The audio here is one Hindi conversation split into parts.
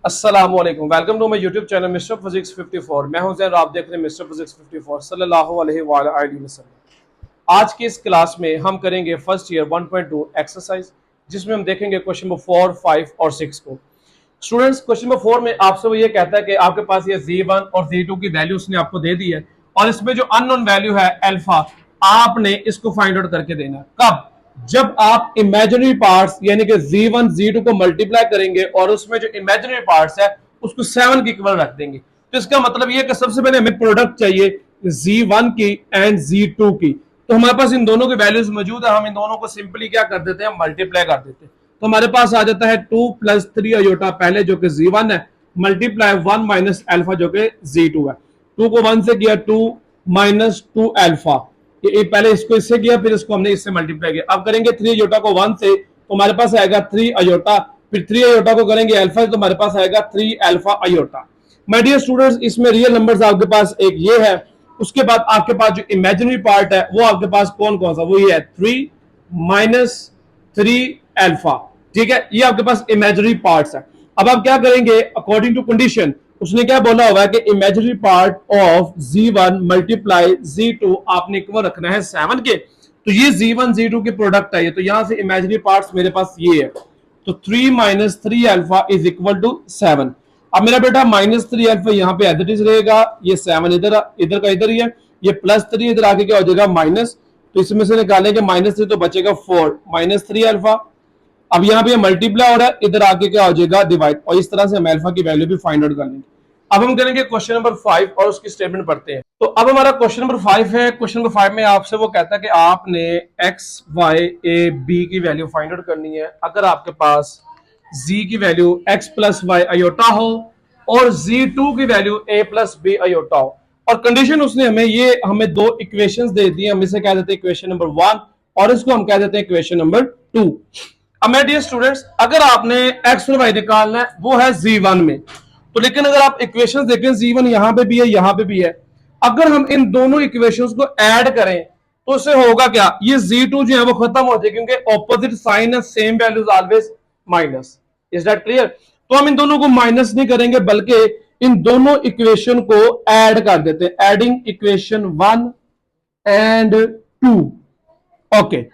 अस्सलामुअलैकुम, welcome to my YouTube channel mister physics 54। मैं हूं जैन, आप देख रहे हैं मिस्टर फिजिक्स 54 सल्लल्लाहु अलैहि वसल्लम। आज की इस क्लास में हम करेंगे फर्स्ट ईयर 1.2 एक्सरसाइज, जिसमें हम देखेंगे क्वेश्चन नंबर 4, 5 और 6 को। स्टूडेंट्स, क्वेश्चन नंबर 4 में आपसे वो ये कहता है कि आपके पास ये Z1 और Z2 की वैल्यू उसने आपको दे दी है और इसमें जो अननोन वैल्यू है अल्फा, आपने इसको फाइंड आउट करके देना। कब? जब आप इमेजिनरी पार्ट्स यानी कि Z1 Z2 को मल्टीप्लाई करेंगे और उसमें जो इमेजिनरी पार्ट्स है उसको 7 के इक्वल रख देंगे। तो इसका मतलब ये कि सबसे पहले हमें प्रोडक्ट चाहिए Z1 की एंड Z2 की। तो हमारे पास इन दोनों की वैल्यूज मौजूद है, हम इन दोनों को सिंपली क्या कर देते हैं, मल्टीप्लाई कर देते हैं। तो हमारे पास आ जाता है 2 + 3 अयोटा पहले जो कि Z1 है, मल्टीप्लाई 1 - अल्फा जो कि Z2 है। 2 को 1 से किया, 2 - 2 अल्फा, ये पहले इसको इससे किया, फिर इसको हमने इससे मल्टीप्लाई किया। अब करेंगे 3 अयोटा को 1 से, तो हमारे पास आएगा 3 अयोटा, फिर 3 अयोटा को करेंगे अल्फा, तो हमारे पास आएगा 3 alpha iota. My dear students, इसमें रियल नंबर्स आपके पास एक ये है, उसके बाद आपके पास जो इमेजिनरी पार्ट है वो आपके पास कौन कौन सा, वो ये है 3 - 3 अल्फा। ठीक है, ये आपके पास इमेजिनरी पार्ट्स है। अब आप क्या करेंगे, अकॉर्डिंग टू कंडीशन उसने क्या बोला हुआ है कि imaginary part of Z1 × Z2 आपने इक्वल रखना है 7 के। तो ये Z1 Z2 के प्रोडक्ट है, तो यहां से इमेजिनरी पार्ट्स मेरे पास ये है। तो 3 - 3 अल्फा इज इक्वल टू 7। अब मेरा बेटा -3 अल्फा यहाँ पे एज इट इज रहेगा, ये 7 इधर इधर का इधर ही है, ये +3 इधर आगे क्या हो जाएगा माइनस, तो इसमें से निकालेंगे -3 तो बचेगा 4 -3 अल्फा। अब यहाँ पे मल्टीप्लाई हो रहा है, इधर आके क्या हो जाएगा डिवाइड, और इस तरह से हम अल्फा की वैल्यू भी फाइंड आउट कर लेंगे। अब हम करेंगे क्वेश्चन नंबर 5 और उसकी स्टेटमेंट पढ़ते हैं। तो अब हमारा क्वेश्चन नंबर 5 है। क्वेश्चन नंबर 5 में आपसे वो कहता है कि आपने x y a b की वैल्यू फाइंड आउट करनी है अगर आपके पास z की वैल्यू x + y अयोटा हो और Z2 की वैल्यू a + b अयोटा हो। और कंडीशन उसने हमें दो इक्वेशंस दे दी, हम इसे कह देते हैं इक्वेशन नंबर 1 और इसको हम कह देते हैं इक्वेशन नंबर 2। अब मेरे डियर स्टूडेंट्स, अगर आपने x और y निकालना है वो है Z1 में, तो लेकिन अगर आप इक्वेशंस देखें Z1 यहां पे भी है यहां पे भी है, अगर हम इन दोनों इक्वेशंस को ऐड करें तो उससे होगा क्या, ये Z2 जो है वो खत्म हो जाए क्योंकि ऑपोजिट साइन है, same values always minus. Is that clear? तो हम इन दोनों को माइनस नहीं करेंगे बल्कि इन दोनों इक्वेशन को ऐड कर देते हैं, adding equation 1 and 2। Okay,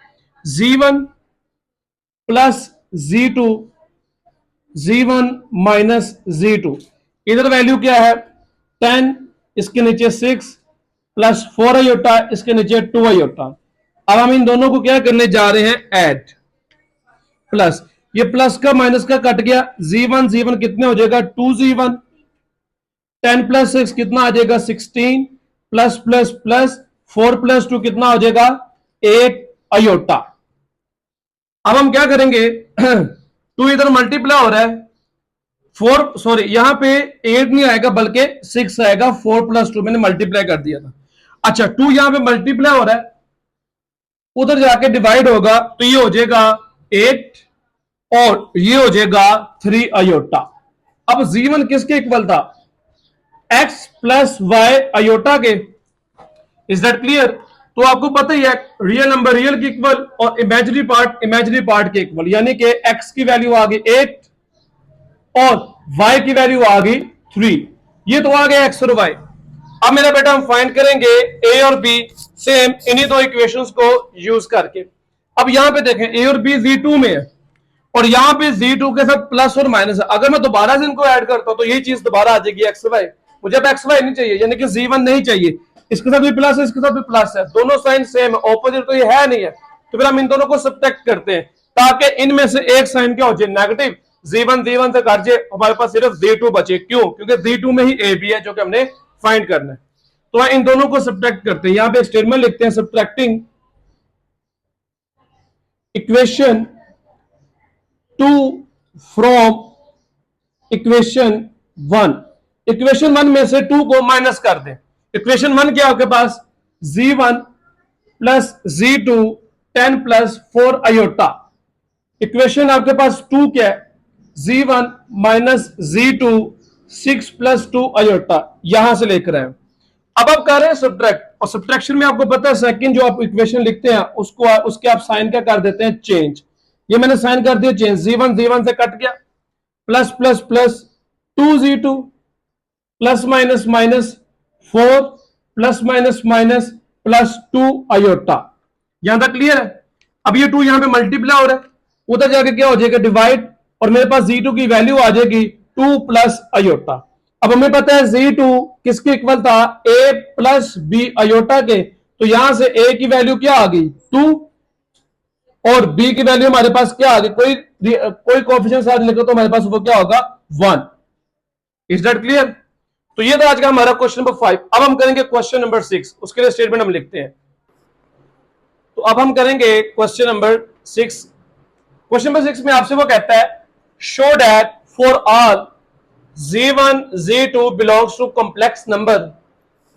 Z1 + Z2, Z1 - Z2, इधर वैल्यू क्या है 10, इसके नीचे 6 + 4 अयोटा, इसके नीचे 2 अयोटा। अब हम इन दोनों को क्या करने जा रहे हैं, ऐड, प्लस, ये प्लस का माइनस का कट गया, Z1 कितने हो जाएगा 2Z1, 10 + 6 कितना आ जाएगा 16, प्लस प्लस प्लस 4 + 2 कितना हो जाएगा 8 अयोटा। अब हम क्या करेंगे 2 इधर मल्टीप्लाई हो रहा है, 4 सॉरी यहां पे 8 नहीं आएगा बल्कि 6 आएगा, 4 + 2 मैंने मल्टीप्लाई कर दिया था। अच्छा, 2 यहां पे मल्टीप्लाई हो रहा है, उधर जाके डिवाइड होगा तो ये हो जाएगा 8 और ये हो जाएगा 3 अयोटा। अब Z1 किसके इक्वल था, x + y अयोटा के। Is that clear? तो आपको पता ही है रियल नंबर रियल के इक्वल और इमेजिनरी पार्ट के इक्वल, यानी कि x की वैल्यू आ गई 8 और y की वैल्यू आ गई 3। ये तो आ गया x और y। अब मेरा बेटा हम फाइंड करेंगे a और b सेम इन्हीं दो इक्वेशंस को यूज करके। अब यहां पे देखें a और b Z2 में है और यहां पे Z2 के साथ प्लस और माइनस है। अगर मैं दोबारा से इनको ऐड करता हूं तो यही चीज दोबारा आ जाएगी x y। मुझे अब x y नहीं चाहिए, यानी कि Z1 नहीं चाहिए, इसके साथ भी प्लस है इसके साथ भी प्लस है, दोनों साइन सेम है, ऑपोजिट तो ये है नहीं है। तो फिर हम इन दोनों को सब्ट्रैक्ट करते हैं ताकि इनमें से एक साइन क्या हो जाए नेगेटिव, Z1 से काट जाए, हमारे पास सिर्फ Z2 बचे। क्यों? क्योंकि Z2 में ही a b है जो कि हमने फाइंड करना है। तो इन दोनों को सब्ट्रैक्ट करते हैं, यहां पे स्टेटमेंट लिखते हैं subtracting equation 2 from equation 1। Equation 1 में से 2 को माइनस कर दें। इक्वेशन 1 क्या आपके पास, Z1 + Z2 10 + 4 अयोटा। इक्वेशन आपके पास 2 क्या है, Z1 - Z2 6 + 2 अयोटा, यहां से लेकर आए। अब आप कर रहे हैं सब्ट्रैक्ट, और सब्ट्रैक्शन में आपको पता है सेकंड जो आप इक्वेशन लिखते हैं उसके आप साइन क्या कर देते हैं, चेंज। ये मैंने साइन कर दिया चेंज, Z1 से कट गया, plus plus plus 2z2 plus minus minus 4 plus minus minus plus 2 iota. यहां तक क्लियर है। अब ये 2 यहां पे मल्टीप्लाई हो रहा है, उधर जाके क्या हो जाएगा डिवाइड, और मेरे पास z2 की वैल्यू आ जाएगी 2 प्लस आयोटा। अब हमें पता है z2 किसके इक्वल था, a प्लस बी आयोटा के, तो यहां से a की वैल्यू क्या आ गई 2 और b की वैल्यू हमारे पास क्या आ गई, कोई कोएफिशिएंट साथ लिखो तो हमारे पास वो क्या होगा 1। Is that clear. तो ये था आज का हमारा क्वेश्चन नंबर 5। अब हम करेंगे क्वेश्चन नंबर 6, उसके लिए स्टेटमेंट हम लिखते हैं। तो अब हम करेंगे क्वेश्चन नंबर 6। क्वेश्चन नंबर 6 में आपसे वो कहता है show that for all z1 z2 belongs to complex number,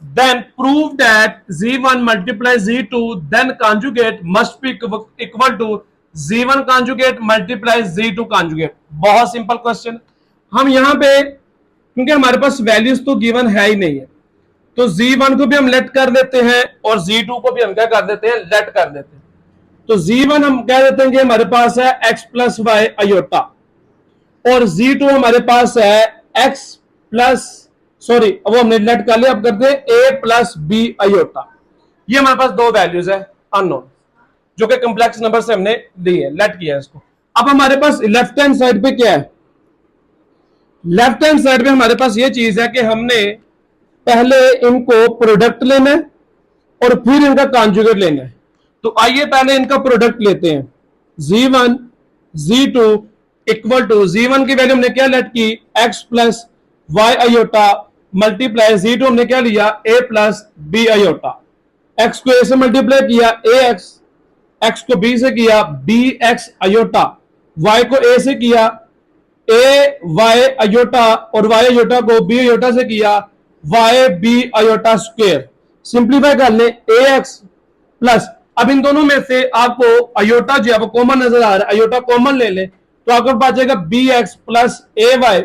then prove that z1 multiply z2 then conjugate must be equal to z1 conjugate multiply z2 conjugate। बहुत सिंपल क्वेश्चन। हम यहां पे क्योंकि हमारे पास वैल्यूज तो गिवन है ही नहीं है, तो z1 को भी हम लेट कर देते हैं और z2 को भी हम क्या कर देते हैं, लेट कर देते हैं। तो z1 हम कह देते हैं कि हमारे पास है x प्लस वाई अयोटा, और z2 हमारे पास है x प्लस, सॉरी वो हमने लेट कर लिया, अब करते हैं a प्लस बी अयोटा। ये हमारे पास दो वैल्यूज है अननोन, जो कि कॉम्प्लेक्स नंबर से हमने ली है, लेट किया है इसको। अब हमारे पास लेफ्ट हैंड साइड पे क्या है, लेफ्ट हैंड साइड पे हमारे पास ये चीज है कि हमने पहले इनको प्रोडक्ट लेना है और फिर इनका कॉन्जुगेट लेना है। तो आइए पहले इनका प्रोडक्ट लेते हैं। z1 z2 equal to, z1 की वैल्यू हमने क्या लेट की x plus y iota multiply z2 हमने क्या लिया a plus b iota. x को a से मल्टीप्लाई किया ax, x को b से किया bx अयोटा, y को a से किया a y अयोटा और y अयोटा को b अयोटा से किया y b iota square. Simplify कर ले ax प्लस, अब इन दोनों में से आपको अयोटा जो है वो कॉमन नजर आ रहा है, अयोटा कॉमन ले ले तो आपके पास जाएगा bx प्लस ay।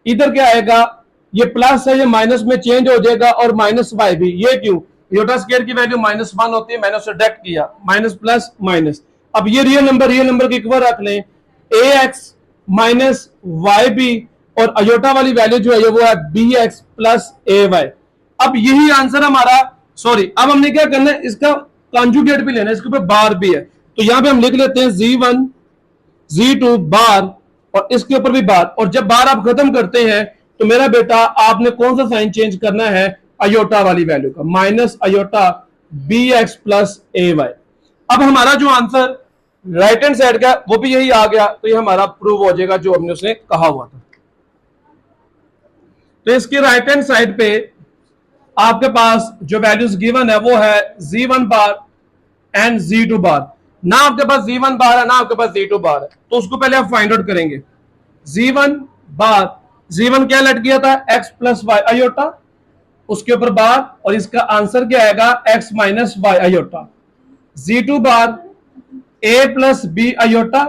इधर क्या आएगा, ये प्लस है ये माइनस में चेंज हो जाएगा और माइनस y भी। ये क्यों, अयोटा स्क्वायर की वैल्यू -1 होती है, मैंने उसे डायरेक्ट किया माइनस प्लस माइनस। अब ये रियल नंबर के इक्वल रख लें, ax माइनस वाई बी, और अयोटा वाली वैल्यू जो है वो है bx प्लस ay। अब यही आंसर हमारा, सॉरी अब हमने क्या करना है, इसका कॉन्जुगेट भी लेना है, इसके ऊपर बार भी है, तो यहां पे हम लिख लेते हैं z1 z2 बार और इसके ऊपर भी बार, और जब बार आप खत्म करते हैं तो मेरा बेटा आपने कौन सा साइन चेंज करना है, अयोटा वाली वैल्यू का, minus iota bx plus ay। अब हमारा जो आंसर राइट हैंड साइड का वो भी यही आ गया, तो ये हमारा प्रूव हो जाएगा जो हमने उसने कहा हुआ था। तो इसके राइट हैंड साइड पे आपके पास जो वैल्यूज गिवन है वो है z1 बार एंड z2 बार। ना आपके पास z1 बार है ना आपके पास z2 बार है, तो उसको पहले आप फाइंड आउट करेंगे। z1 बार, z1 क्या लेट किया था x प्लस वाई अयोटा, उसके ऊपर बार, और इसका आंसर क्या आएगा x minus y iota. z2 बार a प्लस बी अयोटा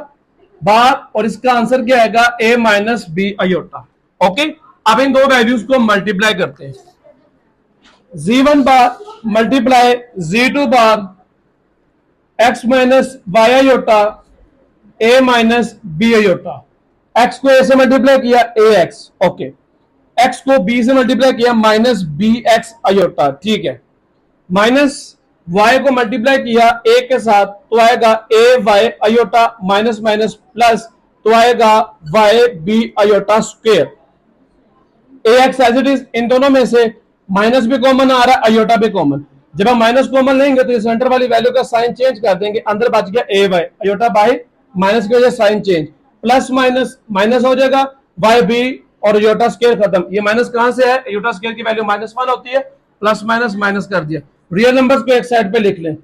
बार, और इसका आंसर क्या आएगा a minus b iota. Okay, अब इन दो वैल्यूज को मल्टीप्लाई करते हैं, z1 बार मल्टीप्लाई z2 बार x minus y iota a minus b iota. x को a से मल्टीप्लाई किया ax, ओके, x को b से मल्टीप्लाई किया माइनस bx अयोटा, ठीक है, माइनस y को मल्टीप्लाई किया a के साथ तो आएगा a y iota minus minus plus तो आएगा y b iota square. ax as it is, इन दोनों में से माइनस भी कॉमन आ रहा है, अयोटा भी कॉमन, जब हम माइनस कॉमन लेंगे तो सेंटर वाली वैल्यू का साइन चेंज कर देंगे, अंदर बच गया a y, iota by minus की वजह sign change, plus minus minus हो जाएगा वाई बी और अयोटा स्क्वायर खत्म। ये माइनस कहां से है, अयोटा स्क्वायर की वैल्यू -1 होती है, प्लस माइनस माइनस कर दिया। रियल नंबर्स को एक साइड पे लिख लें,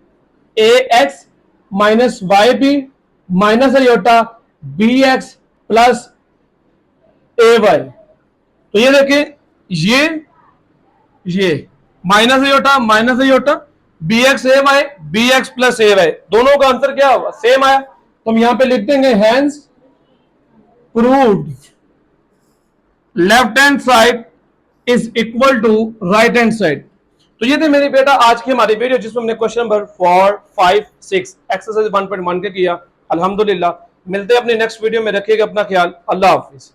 a x minus y b minus iota b x plus a y. तो ये देखें, ये minus iota b x a y b x plus a y, दोनों का आंसर क्या होगा, सेम आया, तो हम यहां पे लिख देंगे hence proved left hand side is equal to right hand side. तो ये थे मेरे बेटा आज की हमारी वीडियो, जिसमें हमने क्वेश्चन नंबर 4, 5, 6 एक्सरसाइज 1.1 के किया। अल्हम्दुलिल्लाह, मिलते हैं अपनी नेक्स्ट वीडियो में, रखिएगा अपना ख्याल, अल्लाह हाफिज।